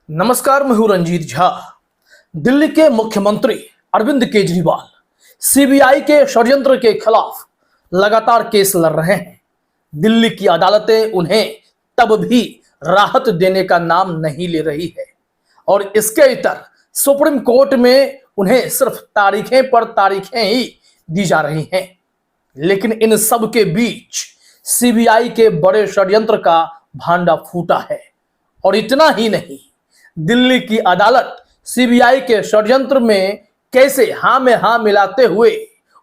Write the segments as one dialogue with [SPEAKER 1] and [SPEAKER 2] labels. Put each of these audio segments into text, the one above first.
[SPEAKER 1] नमस्कार, मैं हूं रंजीत झा। दिल्ली के मुख्यमंत्री अरविंद केजरीवाल सीबीआई के षड्यंत्र के खिलाफ लगातार केस लड़ रहे हैं। दिल्ली की अदालतें उन्हें तब भी राहत देने का नाम नहीं ले रही है और इसके इतर सुप्रीम कोर्ट में उन्हें सिर्फ तारीखें पर तारीखें ही दी जा रही हैं। लेकिन इन सब के बीच सीबीआई के बड़े षड्यंत्र का भांडा फूटा है। और इतना ही नहीं, दिल्ली की अदालत सीबीआई के षड्यंत्र में कैसे हां में हां मिलाते हुए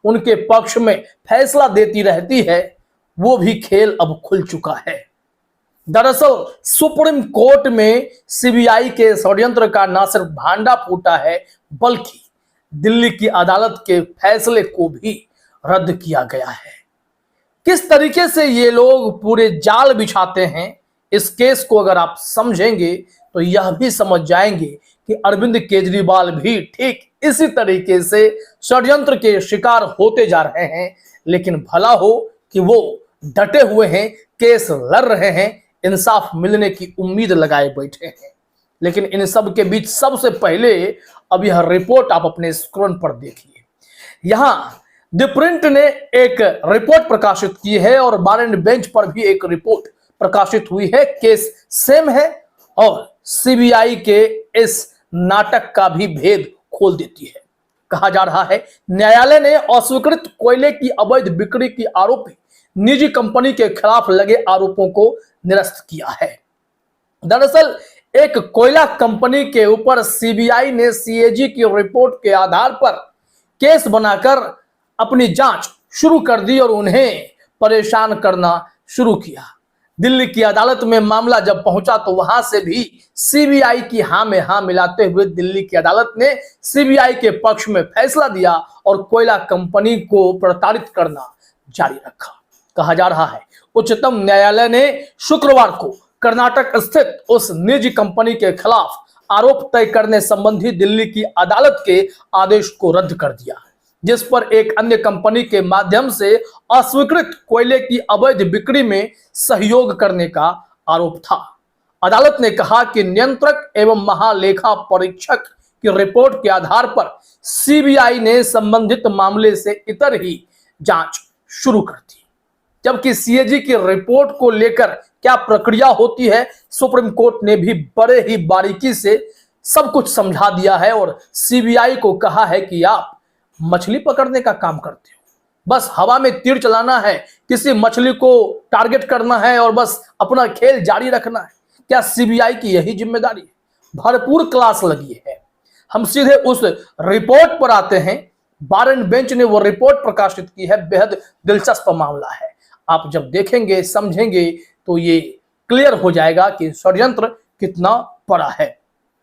[SPEAKER 1] उनके पक्ष में फैसला देती रहती है, वो भी खेल अब खुल चुका है। दरअसल सुप्रीम कोर्ट में सीबीआई के षड्यंत्र का न सिर्फ भांडा फूटा है, बल्कि दिल्ली की अदालत के फैसले को भी रद्द किया गया है। किस तरीके से ये लोग पूरे जाल बिछाते हैं, इस केस को अगर आप समझेंगे तो यह भी समझ जाएंगे कि अरविंद केजरीवाल भी ठीक इसी तरीके से षड्यंत्र के शिकार होते जा रहे हैं। लेकिन भला हो कि वो डटे हुए हैं, केस लड़ रहे हैं, इंसाफ मिलने की उम्मीद लगाए बैठे हैं। लेकिन इन सब के बीच सबसे पहले अब यह रिपोर्ट आप अपने स्क्रीन पर देखिए। यहां द प्रिंट ने एक रिपोर्ट प्रकाशित की है और बार एंड बेंच पर भी एक रिपोर्ट प्रकाशित हुई है। केस सेम है और सीबीआई के इस नाटक का भी भेद खोल देती है। कहा जा रहा है, न्यायालय ने अस्वीकृत कोयले की अवैध बिक्री की आरोपी निजी कंपनी के खिलाफ लगे आरोपों को निरस्त किया है। दरअसल एक कोयला कंपनी के ऊपर सीबीआई ने सीएजी की रिपोर्ट के आधार पर केस बनाकर अपनी जांच शुरू कर दी और उन्हें परेशान करना शुरू किया। दिल्ली की अदालत में मामला जब पहुंचा तो वहां से भी सीबीआई की हां में हां मिलाते हुए दिल्ली की अदालत ने सीबीआई के पक्ष में फैसला दिया और कोयला कंपनी को प्रताड़ित करना जारी रखा। कहा जा रहा है, उच्चतम न्यायालय ने शुक्रवार को कर्नाटक स्थित उस निजी कंपनी के खिलाफ आरोप तय करने संबंधी दिल्ली की अदालत के आदेश को रद्द कर दिया, जिस पर एक अन्य कंपनी के माध्यम से अस्वीकृत कोयले की अवैध बिक्री में सहयोग करने का आरोप था। अदालत ने कहा कि नियंत्रक एवं महालेखा परीक्षक की रिपोर्ट के आधार पर सीबीआई ने संबंधित मामले से इतर ही जांच शुरू कर दी। जबकि सीएजी की रिपोर्ट को लेकर क्या प्रक्रिया होती है, सुप्रीम कोर्ट ने भी बड़े ही बारीकी से सब कुछ समझा दिया है और सीबीआई को कहा है कि आप मछली पकड़ने का काम करते हो, बस हवा में तीर चलाना है, किसी मछली को टारगेट करना है और बस अपना खेल जारी रखना है। क्या सीबीआई की यही जिम्मेदारी है? भरपूर क्लास लगी है। हम सीधे उस रिपोर्ट पर आते हैं। बार एंड बेंच ने वो रिपोर्ट प्रकाशित की है। बेहद दिलचस्प मामला है। आप जब देखेंगे, समझेंगे तो ये क्लियर हो जाएगा कि षड्यंत्र कितना बड़ा है।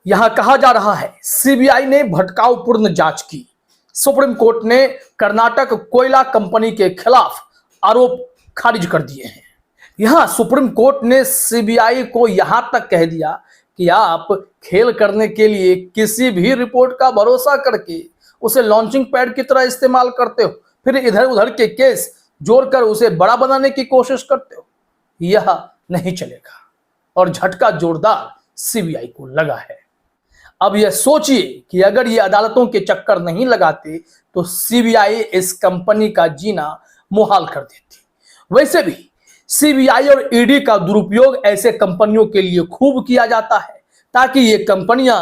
[SPEAKER 1] यहां कहा जा रहा है, सीबीआई ने भटकावपूर्ण जांच की। सुप्रीम कोर्ट ने कर्नाटक कोयला कंपनी के खिलाफ आरोप खारिज कर दिए हैं। यहां सुप्रीम कोर्ट ने सीबीआई को यहां तक कह दिया कि आप खेल करने के लिए किसी भी रिपोर्ट का भरोसा करके उसे लॉन्चिंग पैड की तरह इस्तेमाल करते हो, फिर इधर उधर के केस जोड़कर उसे बड़ा बनाने की कोशिश करते हो। यह नहीं चलेगा और झटका जोरदार सीबीआई को लगा है। अब यह सोचिए कि अगर ये अदालतों के चक्कर नहीं लगाते तो सीबीआई इस कंपनी का जीना मुहाल कर देती। वैसे भी सीबीआई और ईडी का दुरुपयोग ऐसे कंपनियों के लिए खूब किया जाता है ताकि ये कंपनियां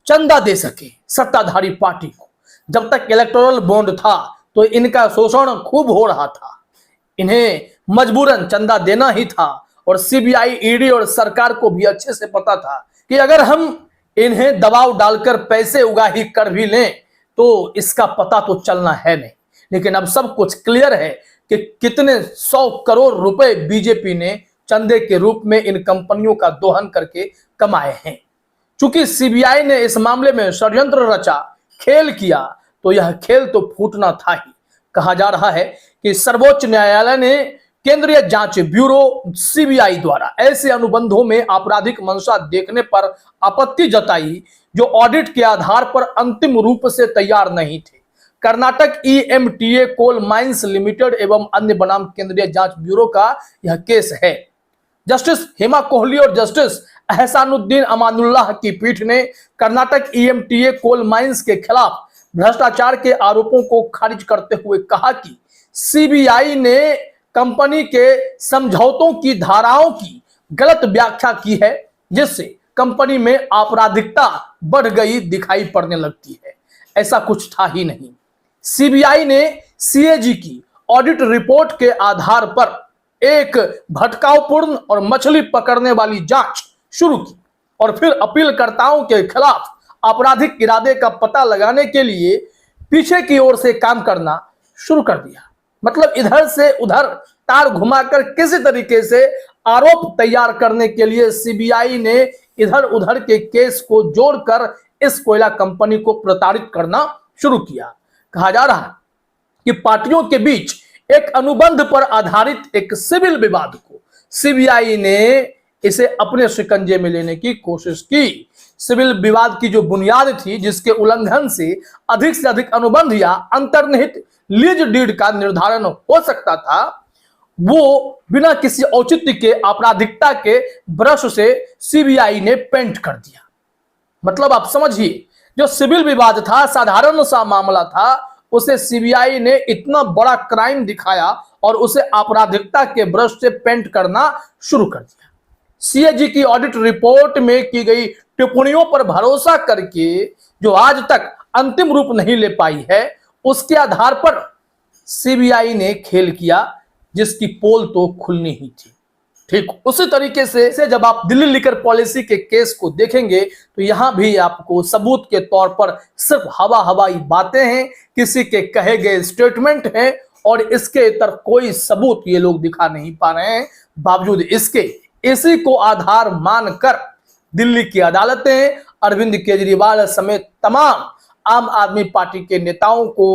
[SPEAKER 1] चंदा दे सके सत्ताधारी पार्टी को। जब तक इलेक्टोरल बॉन्ड था तो इनका शोषण खूब हो रहा था, इन्हें मजबूरन चंदा देना ही था और सीबीआई, ईडी और सरकार को भी अच्छे से पता था कि अगर हम इन्हें दबाव डालकर पैसे उगाही कर भी लें तो इसका पता तो चलना है नहीं। लेकिन अब सब कुछ क्लियर है कि कितने 100 करोड़ रुपए बीजेपी ने चंदे के रूप में इन कंपनियों का दोहन करके कमाए हैं। चूंकि सीबीआई ने इस मामले में षड्यंत्र रचा, खेल किया, तो यह खेल तो फूटना था ही। कहा जा रहा है कि सर्वोच्च न्यायालय ने केंद्रीय जांच ब्यूरो सीबीआई द्वारा ऐसे अनुबंधों में आपराधिक मंशा देखने पर आपत्ति जताई जो ऑडिट के आधार पर अंतिम रूप से तैयार नहीं थे। कर्नाटक ईएमटीए कोल माइंस लिमिटेड एवं अन्य बनाम केंद्रीय जांच ब्यूरो का यह केस है। जस्टिस हेमा कोहली और जस्टिस एहसानुद्दीन अमानुल्लाह की पीठ ने कर्नाटक ईएमटीए कोल माइंस के खिलाफ भ्रष्टाचार के आरोपों को खारिज करते हुए कहा कि सीबीआई ने कंपनी के समझौतों की धाराओं की गलत व्याख्या की है, जिससे कंपनी में आपराधिकता बढ़ गई दिखाई पड़ने लगती है। ऐसा कुछ था ही नहीं। सीबीआई ने सीएजी की ऑडिट रिपोर्ट के आधार पर एक भटकावपूर्ण और मछली पकड़ने वाली जांच शुरू की और फिर अपीलकर्ताओं के खिलाफ आपराधिक इरादे का पता लगाने के लिए पीछे की ओर से काम करना शुरू कर दिया। मतलब इधर से उधर तार घुमाकर किसी तरीके से आरोप तैयार करने के लिए सीबीआई ने इधर उधर के केस को जोड़कर इस कोयला कंपनी को प्रताड़ित करना शुरू किया। कहा जा रहा है कि पार्टियों के बीच एक अनुबंध पर आधारित एक सिविल विवाद को सीबीआई ने इसे अपने शिकंजे में लेने की कोशिश की। सिविल विवाद की जो बुनियाद थी, जिसके उल्लंघन से अधिक अनुबंध या अंतर्निहित लीज डीड का निर्धारण हो सकता था, वो बिना किसी औचित्य के आपराधिकता के ब्रश से सीबीआई ने पेंट कर दिया। मतलब आप समझिए, जो सिविल विवाद था, साधारण सा मामला था, उसे सीबीआई ने इतना बड़ा क्राइम दिखाया और उसे आपराधिकता के ब्रश से पेंट करना शुरू कर दिया। सीएजी की ऑडिट रिपोर्ट में की गई टिप्पणियों पर भरोसा करके जो आज तक अंतिम रूप नहीं ले पाई है, उसके आधार पर सीबीआई ने खेल किया जिसकी पोल तो खुलनी ही थी। ठीक उसी तरीके से जब आप दिल्ली लिकर पॉलिसी के केस को देखेंगे तो यहां भी आपको सबूत के तौर पर सिर्फ हवाई बातें हैं, किसी के कहे गए स्टेटमेंट हैं और इसके इतर कोई सबूत ये लोग दिखा नहीं पा रहे हैं। बावजूद इसके इसी को आधार मानकर दिल्ली की अदालतें अरविंद केजरीवाल समेत तमाम आम आदमी पार्टी के नेताओं को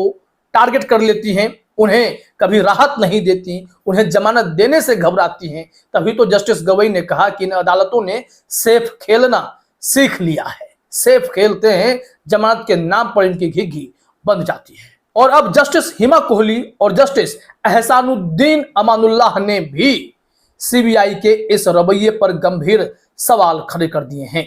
[SPEAKER 1] टारगेट कर लेती हैं, उन्हें कभी राहत नहीं देती, उन्हें जमानत देने से घबराती हैं। तभी तो जस्टिस गवई ने कहा कि इन अदालतों ने सेफ खेलना सीख लिया है। सेफ खेलते हैं, जमानत के नाम पर इनकी घिघी बंद जाती है। और अब जस्टिस हिमा कोहली और जस्टिस एहसानुद्दीन अमानुल्लाह ने भी सीबीआई के इस रवैये पर गंभीर सवाल खड़े कर दिए हैं।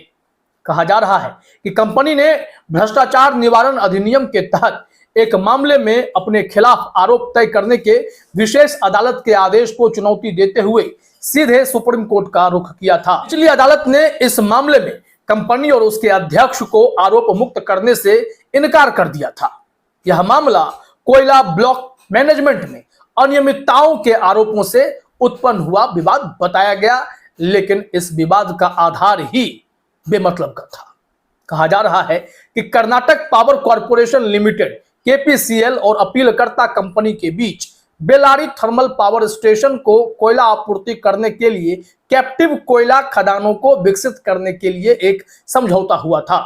[SPEAKER 1] कहा जा रहा है कि कंपनी ने भ्रष्टाचार निवारण अधिनियम के तहत एक मामले में अपने खिलाफ आरोप तय करने के विशेष अदालत के आदेश को चुनौती देते हुए सीधे सुप्रीम कोर्ट का रुख किया था। पिछली अदालत ने इस मामले में कंपनी और उसके अध्यक्ष को आरोप मुक्त करने से इनकार कर दिया था। यह मामला कोयला ब्लॉक मैनेजमेंट में अनियमितताओं के आरोपों से उत्पन्न हुआ विवाद बताया गया, लेकिन इस विवाद का आधार ही बेमतलब का था। कहा जा रहा है कि Karnataka power corporation limited KPCL और अपीलकर्ता कंपनी के बीच बेलारी थर्मल पावर स्टेशन को कोयला आपूर्ति करने के लिए कैप्टिव कोयला खदानों को विकसित करने के लिए एक समझौता हुआ था।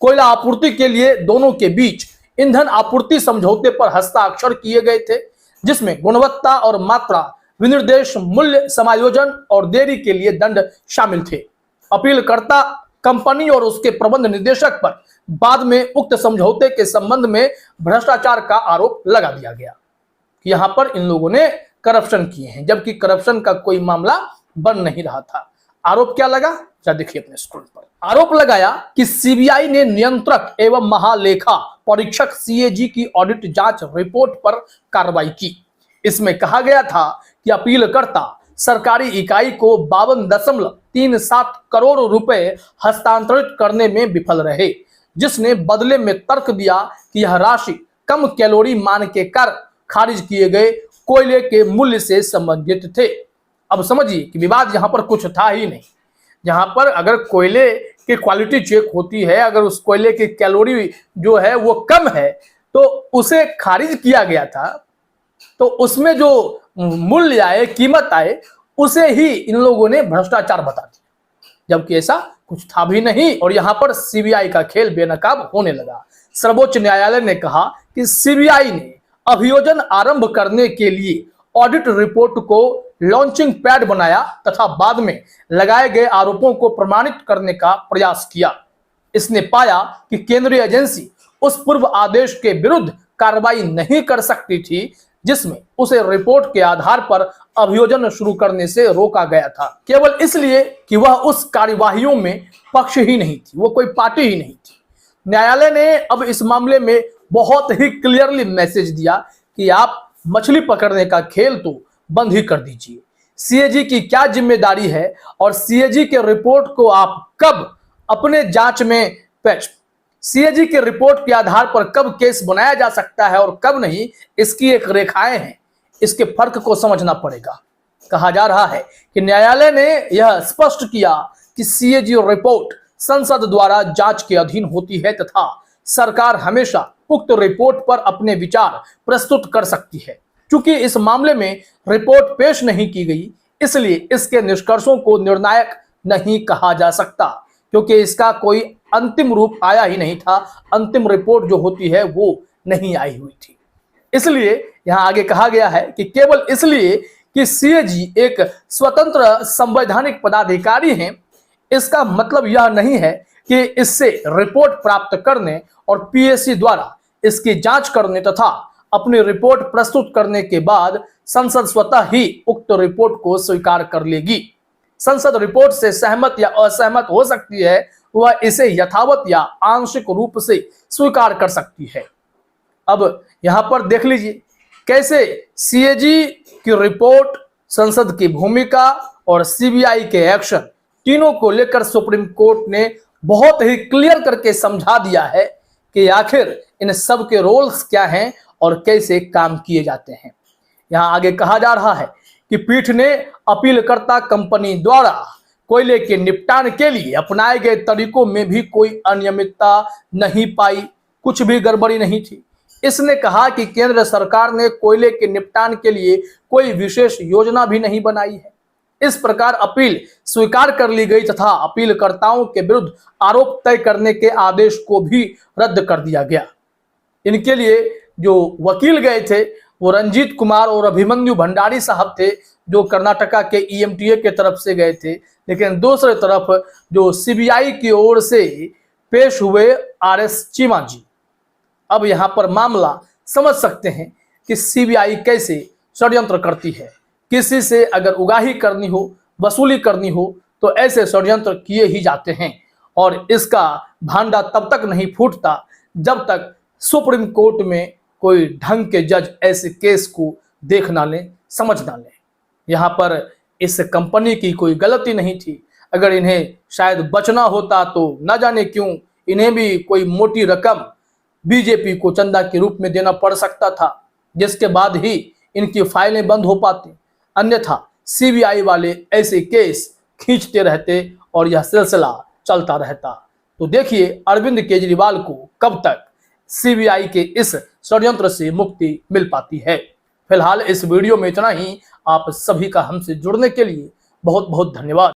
[SPEAKER 1] कोयला आपूर्ति के लिए दोनों के बीच ईंधन आपूर्ति समझौते पर हस्ताक्षर किए गए थे, जिसमें गुणवत्ता और मात्रा विनिर्देश, मूल्य समायोजन और देरी के लिए दंड शामिल थे। अपीलकर्ता कंपनी और उसके प्रबंध निदेशक पर बाद में उक्त समझौते के संबंध में भ्रष्टाचार का आरोप लगा दिया गया। यहां पर इन लोगों ने करप्शन किए हैं, जबकि करप्शन का कोई मामला बन नहीं रहा था। आरोप क्या लगा, क्या देखिए अपने स्क्रीन पर। आरोप लगाया कि सीबीआई ने नियंत्रक एवं महालेखा परीक्षक सीएजी की ऑडिट जांच रिपोर्ट पर कार्रवाई की। इसमें कहा गया था कि अपीलकर्ता सरकारी इकाई को 52.37 करोड़ रुपए हस्तांतरित करने में विफल रहे, जिसने बदले में तर्क दिया कि यह राशि कम कैलोरी मान के कर खारिज किए गए कोयले के मूल्य से संबंधित थे। अब समझिए कि विवाद यहां पर कुछ था ही नहीं। जहां पर अगर कोयले की क्वालिटी चेक होती है, अगर उस कोयले की कैलोरी जो है वो कम है तो उसे खारिज किया गया था, तो उसमें जो मूल्य आए, कीमत आए, उसे ही इन लोगों ने भ्रष्टाचार बता दिया, जबकि ऐसा कुछ था भी नहीं। और यहां पर सीबीआई का खेल बेनकाब होने लगा। सर्वोच्च न्यायालय ने कहा कि सीबीआई ने अभियोजन आरंभ करने के लिए ऑडिट रिपोर्ट को लॉन्चिंग पैड बनाया तथा बाद में लगाए गए आरोपों को प्रमाणित करने का प्रयास किया। इसने पाया कि केंद्रीय एजेंसी उस पूर्व आदेश के विरुद्ध कार्रवाई नहीं कर सकती थी जिसमें उसे रिपोर्ट के आधार पर अभियोजन शुरू करने से रोका गया था, केवल इसलिए कि वह उस कार्यवाहियों में पक्ष ही नहीं थी, वो कोई पार्टी ही नहीं थी। न्यायालय ने अब इस मामले में बहुत ही क्लियरली मैसेज दिया कि आप मछली पकड़ने का खेल तो बंद ही कर दीजिए। सीएजी की क्या जिम्मेदारी है और सीएजी के रिपोर्ट को आप कब अपने जांच में पेश, सीएजी के रिपोर्ट के आधार पर कब केस बनाया जा सकता है और कब नहीं, इसकी एक रेखाएं हैं, इसके फर्क को समझना पड़ेगा। कहा जा रहा है कि न्यायालय ने यह स्पष्ट किया कि सीएजी रिपोर्ट संसद द्वारा जांच के अधीन होती है तथा सरकार हमेशा उक्त रिपोर्ट पर अपने विचार प्रस्तुत कर सकती है। चूंकि इस मामले में रिपोर्ट पेश नहीं की गई, इसलिए इसके निष्कर्षों को निर्णायक नहीं कहा जा सकता, क्योंकि इसका कोई अंतिम रूप आया ही नहीं था। अंतिम रिपोर्ट जो होती है वो नहीं आई हुई थी। इसलिए यहां आगे कहा गया है कि केवल इसलिए कि सीएजी एक स्वतंत्र संवैधानिक पदाधिकारी हैं, इसका मतलब यह नहीं है कि इससे रिपोर्ट प्राप्त करने और पीएससी द्वारा इसकी जांच करने तथा अपनी रिपोर्ट प्रस्तुत करने के बाद संसद स्वतः ही उक्त रिपोर्ट को स्वीकार कर लेगी। संसद रिपोर्ट से सहमत या असहमत हो सकती है, वह इसे यथावत या आंशिक रूप से स्वीकार कर सकती है। अब यहां पर देख लीजिए कैसे सीएजी की रिपोर्ट, संसद की भूमिका और सीबीआई के एक्शन, तीनों को लेकर सुप्रीम कोर्ट ने बहुत ही क्लियर करके समझा दिया है कि आखिर इन सब के रोल्स क्या हैं और कैसे काम किए जाते हैं। यहां आगे कहा जा रहा है कि पीठ ने अपीलकर्ता कंपनी द्वारा कोयले के निपटान के लिए अपनाए गए तरीकों में भी कोई अनियमितता नहीं पाई, कुछ भी गड़बड़ी नहीं थी। इसने कहा कि केंद्र सरकार ने कोयले के निपटान के लिए कोई विशेष योजना भी नहीं बनाई है। इस प्रकार अपील स्वीकार कर ली गई तथा अपीलकर्ताओं के विरुद्ध आरोप तय करने के आदेश को भी रद्द कर दिया गया। इनके लिए जो वकील गए थे वो रंजीत कुमार और अभिमन्यु भंडारी साहब थे, जो कर्नाटका के ईएमटीए के तरफ से गए थे। लेकिन दूसरी तरफ जो सीबीआई की ओर से पेश हुए आरएस चीमा जी। अब यहां पर मामला समझ सकते हैं कि सीबीआई कैसे षड्यंत्र करती है। किसी से अगर उगाही करनी हो, वसूली करनी हो, तो ऐसे षड्यंत्र किए ही जाते हैं और इसका भांडा तब तक नहीं फूटता जब तक सुप्रीम कोर्ट में कोई ढंग के जज ऐसे केस को देख ना लें, समझ ना लें। यहाँ पर इस कंपनी की कोई गलती नहीं थी। अगर इन्हें शायद बचना होता तो न जाने क्यों इन्हें भी कोई मोटी रकम बीजेपी को चंदा के रूप में देना पड़ सकता था, जिसके बाद ही इनकी फाइलें बंद हो पाती। अन्यथा सीबीआई वाले ऐसे केस खींचते रहते और यह सिलसिला चलता रहता। तो देखिए अरविंद केजरीवाल को कब तक सीबीआई के इस षड्यंत्र से मुक्ति मिल पाती है। फिलहाल इस वीडियो में इतना ही। आप सभी का हमसे जुड़ने के लिए बहुत बहुत धन्यवाद।